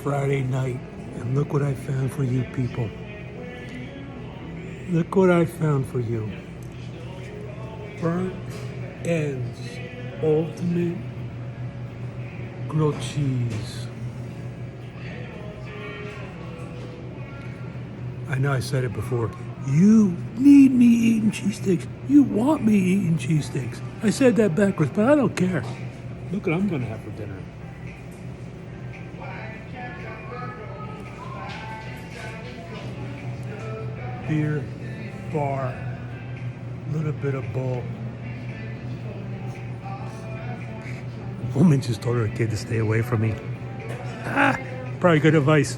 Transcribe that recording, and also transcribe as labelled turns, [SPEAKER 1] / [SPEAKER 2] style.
[SPEAKER 1] Friday night, and look what I found for you people. Look what I found for you. Burnt ends, ultimate grilled cheese. I know I said it before. You need me eating cheesesteaks. You want me eating cheesesteaks. I said that backwards, but I don't care. Look what I'm gonna have for dinner. Beer, bar, little bit of bowl. A woman just told her kid to stay away from me. Probably good advice.